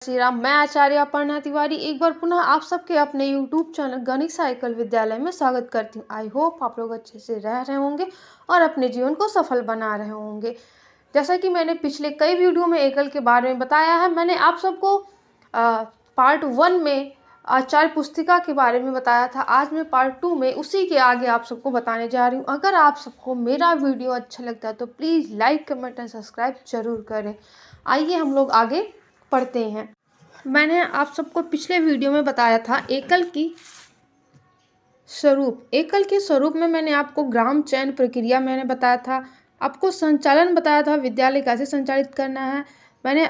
श्री राम। मैं आचार्य अपर्णा तिवारी एक बार पुनः आप सबके अपने YouTube चैनल गणिका एकल विद्यालय में स्वागत करती हूँ। आई होप आप लोग अच्छे से रह रहे होंगे और अपने जीवन को सफल बना रहे होंगे। जैसा कि मैंने पिछले कई वीडियो में एकल के बारे में बताया है, मैंने आप सबको पार्ट 1 में आचार्य पुस्तिका के बारे में बताया था। आज मैं पार्ट 2 में उसी के आगे आप सबको बताने जा रही हूँ। अगर आप सबको मेरा वीडियो अच्छा लगता है तो please like, comment and subscribe जरूर करें। आइए हम लोग आगे पढ़ते हैं। मैंने आप सबको पिछले वीडियो में बताया था एकल की स्वरूप। एकल के स्वरूप में मैंने आपको ग्राम चयन प्रक्रिया मैंने बताया था, आपको संचालन बताया था, विद्यालय कैसे संचालित करना है। मैंने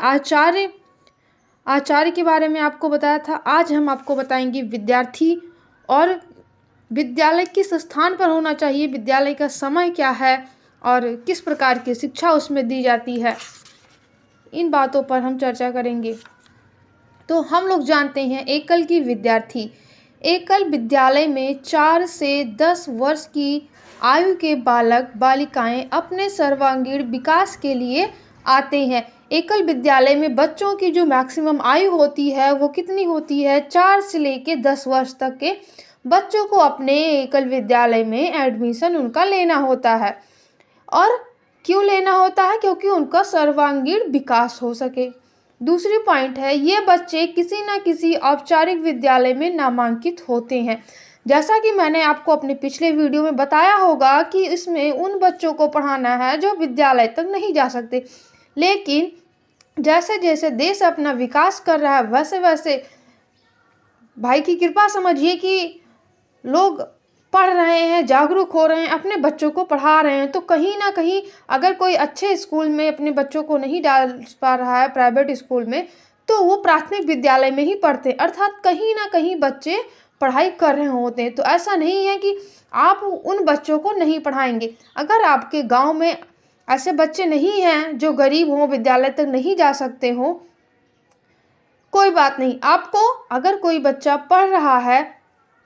आचार्य के बारे में आपको बताया था। आज हम आपको बताएंगे विद्यार्थी और विद्यालय किस स्थान पर होना चाहिए, विद्यालय का समय क्या है और किस प्रकार की शिक्षा उसमें दी जाती है। इन बातों पर हम चर्चा करेंगे। तो हम लोग जानते हैं एकल की विद्यार्थी। एकल विद्यालय में 4 से 10 वर्ष की आयु के बालक बालिकाएं अपने सर्वांगीण विकास के लिए आते हैं। एकल विद्यालय में बच्चों की जो मैक्सिमम आयु होती है वो कितनी होती है? 4 से लेके 10 वर्ष तक के बच्चों को अपने एकल विद्यालय में एडमिशन उनका लेना होता है। और क्यों लेना होता है? क्योंकि उनका सर्वांगीण विकास हो सके। दूसरी पॉइंट है, ये बच्चे किसी न किसी औपचारिक विद्यालय में नामांकित होते हैं। जैसा कि मैंने आपको अपने पिछले वीडियो में बताया होगा कि इसमें उन बच्चों को पढ़ाना है जो विद्यालय तक नहीं जा सकते, लेकिन जैसे जैसे देश अपना विकास कर रहा है वैसे वैसे भाई की कृपा समझिए कि लोग पढ़ रहे हैं, जागरूक हो रहे हैं, अपने बच्चों को पढ़ा रहे हैं। तो कहीं ना कहीं अगर कोई अच्छे स्कूल में अपने बच्चों को नहीं डाल पा रहा है, प्राइवेट स्कूल में, तो वो प्राथमिक विद्यालय में ही पढ़ते हैं, अर्थात कहीं ना कहीं बच्चे पढ़ाई कर रहे होते हैं। तो ऐसा नहीं है कि आप उन बच्चों को नहीं पढ़ाएंगे। अगर आपके गाँव में ऐसे बच्चे नहीं हैं जो गरीब हों, विद्यालय तक नहीं जा सकते हों, कोई बात नहीं। आपको अगर कोई बच्चा पढ़ रहा है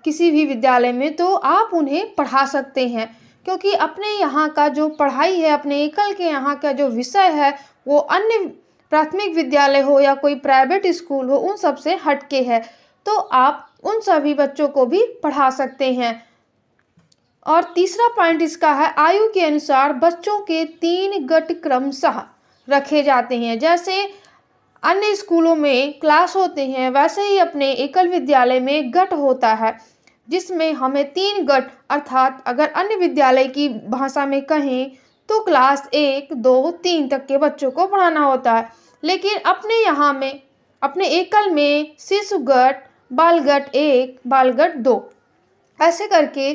किसी भी विद्यालय में तो आप उन्हें पढ़ा सकते हैं, क्योंकि अपने यहाँ का जो पढ़ाई है, अपने एकल के यहाँ का जो विषय है वो अन्य प्राथमिक विद्यालय हो या कोई प्राइवेट स्कूल हो, उन सब से हटके है। तो आप उन सभी बच्चों को भी पढ़ा सकते हैं। और तीसरा पॉइंट इसका है, आयु के अनुसार बच्चों के 3 गट क्रमशः रखे जाते हैं। जैसे अन्य स्कूलों में क्लास होते हैं वैसे ही अपने एकल विद्यालय में गट होता है, जिसमें हमें 3 गट, अर्थात अगर अन्य विद्यालय की भाषा में कहें तो क्लास 1, 2, 3 तक के बच्चों को पढ़ाना होता है। लेकिन अपने यहाँ में, अपने एकल में शिशु गट, बालगट 1, बालगट 2 ऐसे करके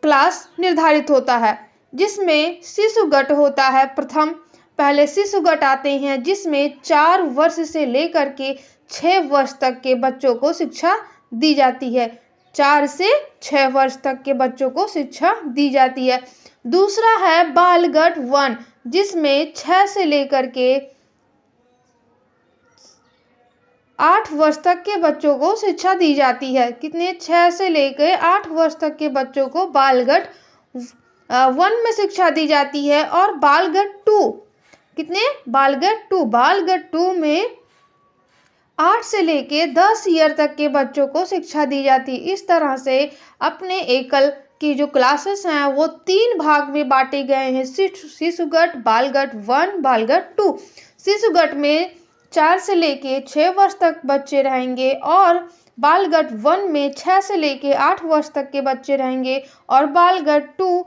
क्लास निर्धारित होता है, जिसमें शिशु गट होता है प्रथम। पहले शिशु गट आते हैं जिसमें 4 वर्ष से लेकर के 6 वर्ष तक के बच्चों को शिक्षा दी जाती है। 4 से 6 वर्ष तक के बच्चों को शिक्षा दी जाती है। दूसरा है बालगट 1, जिसमें 6 से लेकर के 8 वर्ष तक के बच्चों को शिक्षा दी जाती है। कितने? 6 से लेकर 8 वर्ष तक के बच्चों को बालगट 1 में शिक्षा दी जाती है। और बालगट 2, कितने? बालगट 2, बालगट 2 में 8 से लेके 10 ईयर तक के बच्चों को शिक्षा दी जाती है। इस तरह से अपने एकल की जो क्लासेस हैं वो 3 भाग में बांटे गए हैं, शिशुगट, बालगट 1, बालगट 2। शिशुगट में 4 से लेके 6 वर्ष तक बच्चे रहेंगे और बालगट 1 में 6 से लेके 8 वर्ष तक के बच्चे रहेंगे और बालगट 2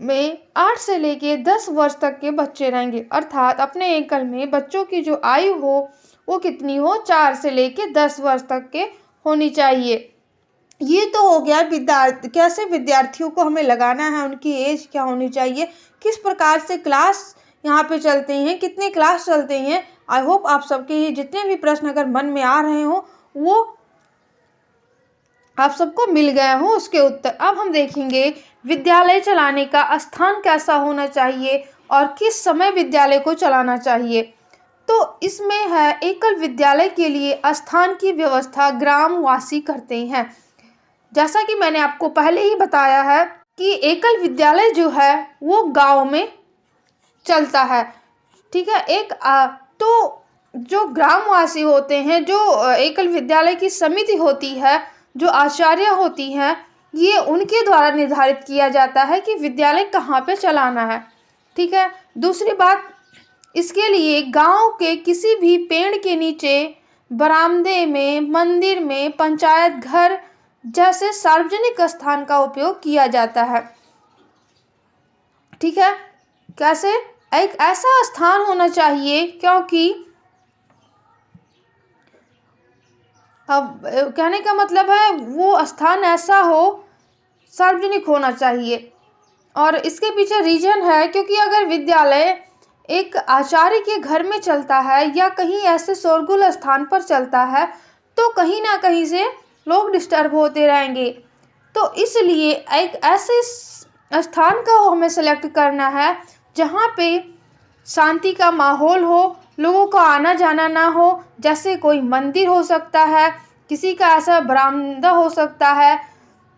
में 8 से लेके 10 वर्ष तक के बच्चे रहेंगे। अर्थात अपने एकल में बच्चों की जो आयु हो वो कितनी हो? 4 से लेके 10 वर्ष तक के होनी चाहिए। ये तो हो गया कैसे विद्यार्थियों को हमें लगाना है, उनकी एज क्या होनी चाहिए, किस प्रकार से क्लास यहाँ पे चलते हैं, कितने क्लास चलते हैं। आई होप आप सबके ये जितने भी प्रश्न अगर मन में आ रहे हो वो आप सबको मिल गया हो उसके उत्तर। अब हम देखेंगे विद्यालय चलाने का स्थान कैसा होना चाहिए और किस समय विद्यालय को चलाना चाहिए। तो इसमें है, एकल विद्यालय के लिए स्थान की व्यवस्था ग्रामवासी करते हैं। जैसा कि मैंने आपको पहले ही बताया है कि एकल विद्यालय जो है वो गांव में चलता है, ठीक है। तो जो ग्रामवासी होते हैं, जो एकल विद्यालय की समिति होती है, जो आचार्य होती हैं, ये उनके द्वारा निर्धारित किया जाता है कि विद्यालय कहाँ पे चलाना है। ठीक है। दूसरी बात, इसके लिए गांव के किसी भी पेड़ के नीचे, बरामदे में, मंदिर में, पंचायत घर जैसे सार्वजनिक स्थान का उपयोग किया जाता है। ठीक है। कैसे? एक ऐसा स्थान होना चाहिए, क्योंकि अब कहने का मतलब है वो स्थान ऐसा हो, सार्वजनिक होना चाहिए। और इसके पीछे रीजन है, क्योंकि अगर विद्यालय एक आचार्य के घर में चलता है या कहीं ऐसे शोरगुल स्थान पर चलता है, तो कहीं ना कहीं से लोग डिस्टर्ब होते रहेंगे। तो इसलिए एक ऐसे स्थान का हमें सेलेक्ट करना है जहाँ पे शांति का माहौल हो, लोगों का आना जाना ना हो। जैसे कोई मंदिर हो सकता है, किसी का ऐसा बरामदा हो सकता है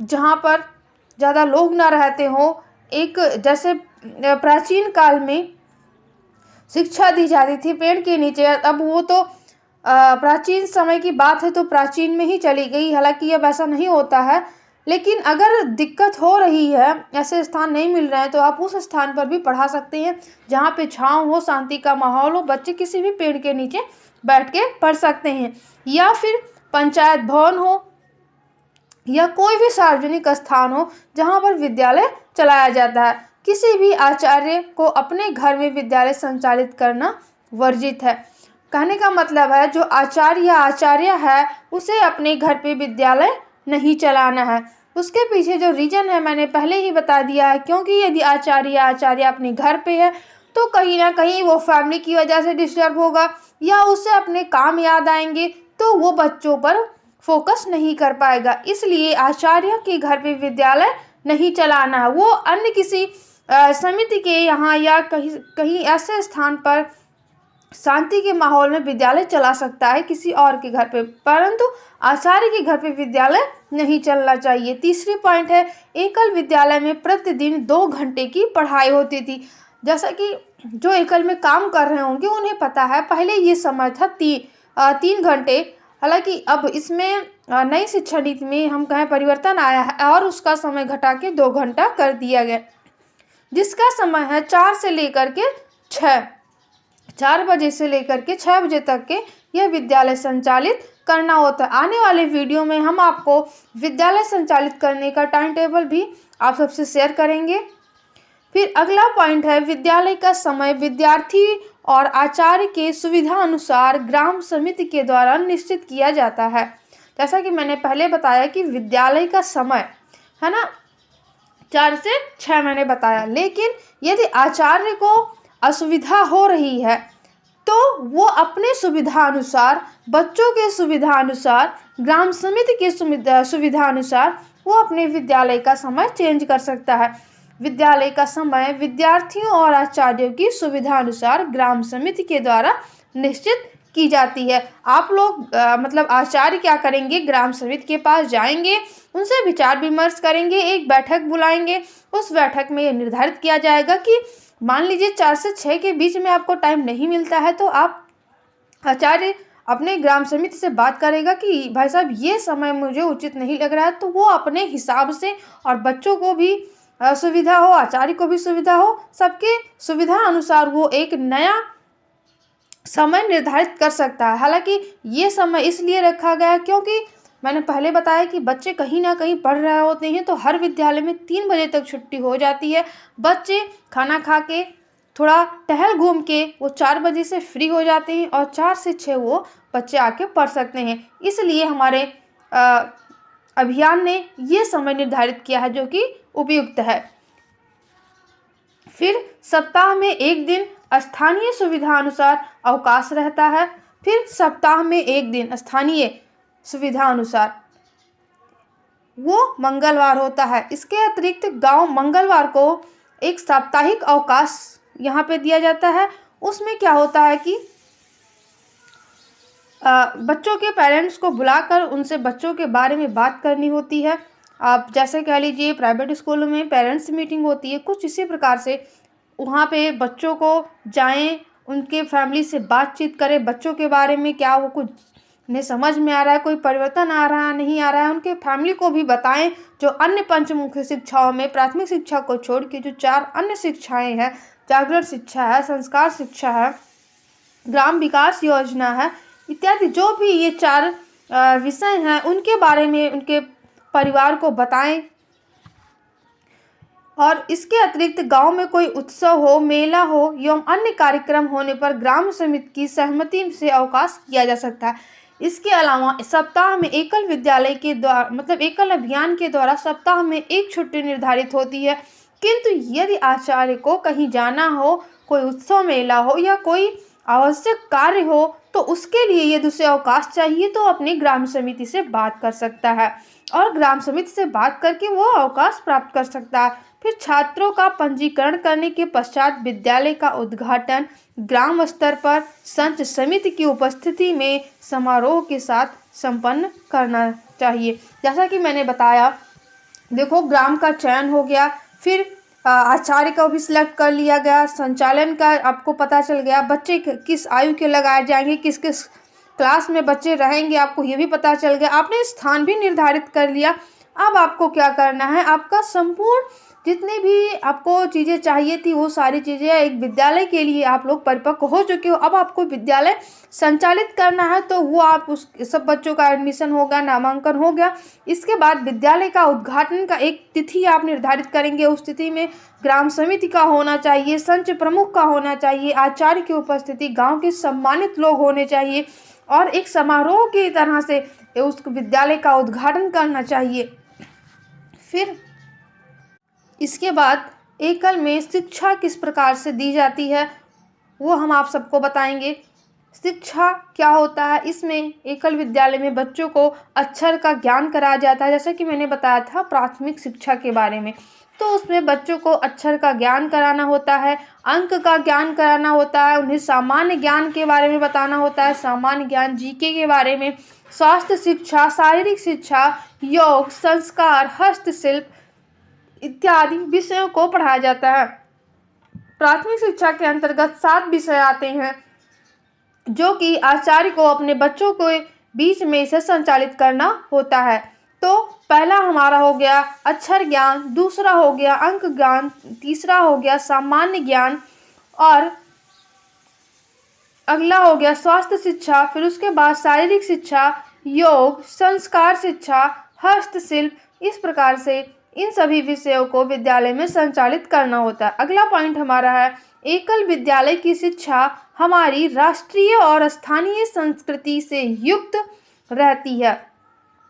जहाँ पर ज़्यादा लोग ना रहते हों। एक जैसे प्राचीन काल में शिक्षा दी जाती थी पेड़ के नीचे, अब वो तो प्राचीन समय की बात है, तो प्राचीन में ही चली गई। हालांकि अब ऐसा नहीं होता है, लेकिन अगर दिक्कत हो रही है, ऐसे स्थान नहीं मिल रहे हैं, तो आप उस स्थान पर भी पढ़ा सकते हैं जहाँ पे छाँव हो, शांति का माहौल हो, बच्चे किसी भी पेड़ के नीचे बैठ के पढ़ सकते हैं। या फिर पंचायत भवन हो या कोई भी सार्वजनिक स्थान हो जहाँ पर विद्यालय चलाया जाता है। किसी भी आचार्य को अपने घर में विद्यालय संचालित करना वर्जित है। कहने का मतलब है जो आचार्य है उसे अपने घर पे विद्यालय नहीं चलाना है। उसके पीछे जो रीजन है मैंने पहले ही बता दिया है, क्योंकि यदि आचार्य अपने घर पे है तो कहीं ना कहीं वो फैमिली की वजह से डिस्टर्ब होगा, या उसे अपने काम याद आएंगे, तो वो बच्चों पर फोकस नहीं कर पाएगा। इसलिए आचार्य के घर पे विद्यालय नहीं चलाना है। वो अन्य किसी समिति के यहाँ या कहीं ऐसे स्थान पर शांति के माहौल में विद्यालय चला सकता है किसी और के घर पे, परंतु आचार्य के घर पे विद्यालय नहीं चलना चाहिए। तीसरी पॉइंट है, एकल विद्यालय में प्रतिदिन 2 घंटे की पढ़ाई होती थी। जैसा कि जो एकल में काम कर रहे होंगे उन्हें पता है, पहले ये समय था 3 घंटे। हालांकि अब इसमें नई शिक्षा नीति में हम कहें परिवर्तन आया है और उसका समय घटा के 2 घंटा कर दिया गया, जिसका समय है 4 से लेकर के 6, 4 बजे से लेकर के 6 बजे तक के यह विद्यालय संचालित करना होता है। आने वाले वीडियो में हम आपको विद्यालय संचालित करने का टाइम टेबल भी आप सबसे शेयर करेंगे। फिर अगला पॉइंट है, विद्यालय का समय विद्यार्थी और आचार्य के सुविधा अनुसार ग्राम समिति के द्वारा निश्चित किया जाता है। जैसा कि मैंने पहले बताया कि विद्यालय का समय है ना 4 से 6 मैंने बताया, लेकिन यदि आचार्य को असुविधा हो रही है तो वो अपने सुविधा अनुसार, बच्चों के सुविधा अनुसार, ग्राम समिति के सुविधा अनुसार वो अपने विद्यालय का समय चेंज कर सकता है। विद्यालय का समय विद्यार्थियों और आचार्यों की सुविधा अनुसार ग्राम समिति के द्वारा निश्चित की जाती है। आप लोग मतलब आचार्य क्या करेंगे, ग्राम समिति के पास जाएंगे, उनसे विचार विमर्श करेंगे, एक बैठक बुलाएंगे। उस बैठक में ये निर्धारित किया जाएगा कि मान लीजिए 4 से 6 के बीच में आपको टाइम नहीं मिलता है, तो आप आचार्य अपने ग्राम समिति से बात करेगा कि भाई साहब ये समय मुझे उचित नहीं लग रहा है, तो वो अपने हिसाब से, और बच्चों को भी सुविधा हो, आचार्य को भी सुविधा हो, सबके सुविधा अनुसार वो एक नया समय निर्धारित कर सकता है। हालांकि ये समय इसलिए रखा गया है क्योंकि मैंने पहले बताया कि बच्चे कहीं ना कहीं पढ़ रहे होते हैं, तो हर विद्यालय में 3 बजे तक छुट्टी हो जाती है। बच्चे खाना खा के थोड़ा टहल घूम के वो 4 बजे से फ्री हो जाते हैं और 4 से 6 वो बच्चे आके पढ़ सकते हैं। इसलिए हमारे अभियान ने ये समय निर्धारित किया है जो कि उपयुक्त है। फिर सप्ताह में 1 दिन स्थानीय सुविधा अनुसार अवकाश रहता है। फिर सप्ताह में 1 दिन स्थानीय सुविधा अनुसार वो मंगलवार होता है। इसके अतिरिक्त गांव मंगलवार को एक साप्ताहिक अवकाश यहाँ पे दिया जाता है। उसमें क्या होता है कि बच्चों के पेरेंट्स को बुलाकर उनसे बच्चों के बारे में बात करनी होती है। आप जैसे कह लीजिए प्राइवेट स्कूलों में पेरेंट्स मीटिंग होती है, कुछ इसी प्रकार से वहाँ पे बच्चों को जाएं, उनके फैमिली से बातचीत करें, बच्चों के बारे में क्या वो कुछ उन्हें समझ में आ रहा है, कोई परिवर्तन आ रहा है नहीं आ रहा है, उनके फैमिली को भी बताएं। जो अन्य पंचमुखी शिक्षाओं में प्राथमिक शिक्षा को छोड़ के जो 4 अन्य शिक्षाएं हैं, जागरण शिक्षा है, संस्कार शिक्षा है, ग्राम विकास योजना है इत्यादि, जो भी ये 4 विषय हैं उनके बारे में उनके परिवार को बताएं। और इसके अतिरिक्त गांव में कोई उत्सव हो, मेला हो एवं अन्य कार्यक्रम होने पर ग्राम समिति की सहमति से अवकाश किया जा सकता है। इसके अलावा सप्ताह में एकल विद्यालय के द्वारा एकल अभियान के द्वारा सप्ताह में एक छुट्टी निर्धारित होती है। किंतु यदि आचार्य को कहीं जाना हो, कोई उत्सव मेला हो या कोई आवश्यक कार्य हो तो उसके लिए यदि उसे अवकाश चाहिए तो अपनी ग्राम समिति से बात कर सकता है और ग्राम समिति से बात करके वो अवकाश प्राप्त कर सकता है। फिर छात्रों का पंजीकरण करने के पश्चात विद्यालय का उद्घाटन ग्राम स्तर पर संच समिति की उपस्थिति में समारोह के साथ संपन्न करना चाहिए। जैसा कि मैंने बताया, देखो ग्राम का चयन हो गया, फिर आचार्य को भी सिलेक्ट कर लिया गया, संचालन का आपको पता चल गया, बच्चे किस आयु के लगाए जाएंगे, किस किस क्लास में बच्चे रहेंगे आपको ये भी पता चल गया, आपने स्थान भी निर्धारित कर लिया। अब आपको क्या करना है, आपका संपूर्ण जितनी भी आपको चीज़ें चाहिए थी वो सारी चीज़ें एक विद्यालय के लिए आप लोग परिपक्व हो चुके हो। अब आपको विद्यालय संचालित करना है तो वो आप उस सब बच्चों का एडमिशन होगा, नामांकन हो गया। इसके बाद विद्यालय का उद्घाटन का एक तिथि आप निर्धारित करेंगे। उस तिथि में ग्राम समिति का होना चाहिए, संच प्रमुख का होना चाहिए, आचार्य की उपस्थिति, गाँव के सम्मानित लोग होने चाहिए और एक समारोह की तरह से उस विद्यालय का उद्घाटन करना चाहिए। फिर इसके बाद एकल में शिक्षा किस प्रकार से दी जाती है वो हम आप सबको बताएंगे। शिक्षा क्या होता है, इसमें एकल विद्यालय में बच्चों को अक्षर का ज्ञान कराया जाता है। जैसा कि मैंने बताया था प्राथमिक शिक्षा के बारे में, तो उसमें बच्चों को अक्षर का ज्ञान कराना होता है, अंक का ज्ञान कराना होता है, उन्हें सामान्य ज्ञान के बारे में बताना होता है, सामान्य ज्ञान जीके के बारे में, स्वास्थ्य शिक्षा, शारीरिक शिक्षा, योग, संस्कार, हस्तशिल्प इत्यादि विषयों को पढ़ाया जाता है। प्राथमिक शिक्षा के अंतर्गत 7 विषय आते हैं जो कि आचार्य को अपने बच्चों के बीच में से संचालित करना होता है। तो पहला हमारा हो गया अक्षर ज्ञान, दूसरा हो गया अंक ज्ञान, तीसरा हो गया सामान्य ज्ञान और अगला हो गया स्वास्थ्य शिक्षा, फिर उसके बाद शारीरिक शिक्षा, योग, संस्कार शिक्षा, हस्तशिल्प। इस प्रकार से इन सभी विषयों को विद्यालय में संचालित करना होता है। अगला पॉइंट हमारा है एकल विद्यालय की शिक्षा हमारी राष्ट्रीय और स्थानीय संस्कृति से युक्त रहती है।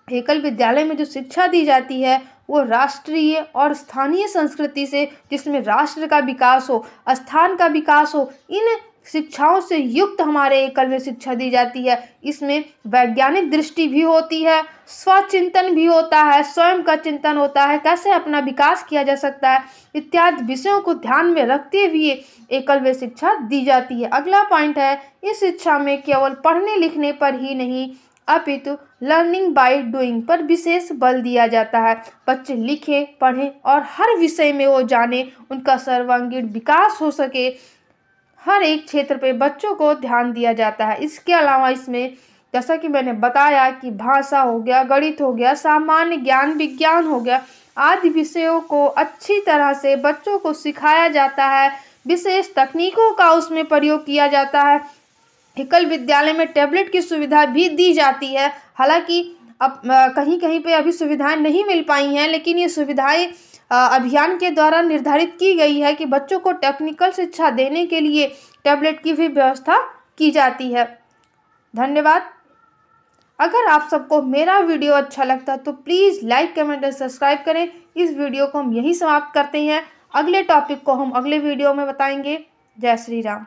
एकल विद्यालय में जो शिक्षा दी जाती है वो राष्ट्रीय और स्थानीय संस्कृति से, जिसमें राष्ट्र का विकास हो, स्थान का विकास हो, इन शिक्षाओं से युक्त हमारे एकल में शिक्षा दी जाती है। इसमें वैज्ञानिक दृष्टि भी होती है, स्वचिंतन भी होता है, स्वयं का चिंतन होता है, कैसे अपना विकास किया जा सकता है इत्यादि विषयों को ध्यान में रखते हुए एकल में शिक्षा दी जाती है। अगला पॉइंट है इस शिक्षा में केवल पढ़ने लिखने पर ही नहीं अपितु लर्निंग बाय डूइंग पर विशेष बल दिया जाता है। बच्चे लिखें, पढ़ें और हर विषय में वो जाने, उनका सर्वांगीण विकास हो सके, हर एक क्षेत्र पे बच्चों को ध्यान दिया जाता है। इसके अलावा इसमें जैसा कि मैंने बताया कि भाषा हो गया, गणित हो गया, सामान्य ज्ञान, विज्ञान हो गया आदि विषयों को अच्छी तरह से बच्चों को सिखाया जाता है। विशेष तकनीकों का उसमें प्रयोग किया जाता है। एकल विद्यालय में टैबलेट की सुविधा भी दी जाती है। हालांकि अब कहीं कहीं पे अभी सुविधाएं नहीं मिल पाई हैं, लेकिन ये सुविधाएं अभियान के द्वारा निर्धारित की गई है कि बच्चों को टेक्निकल शिक्षा देने के लिए टैबलेट की भी व्यवस्था की जाती है। धन्यवाद। अगर आप सबको मेरा वीडियो अच्छा लगता तो प्लीज़ लाइक, कमेंट और सब्सक्राइब करें। इस वीडियो को हम यहीं समाप्त करते हैं। अगले टॉपिक को हम अगले वीडियो में बताएंगे। जय श्री राम।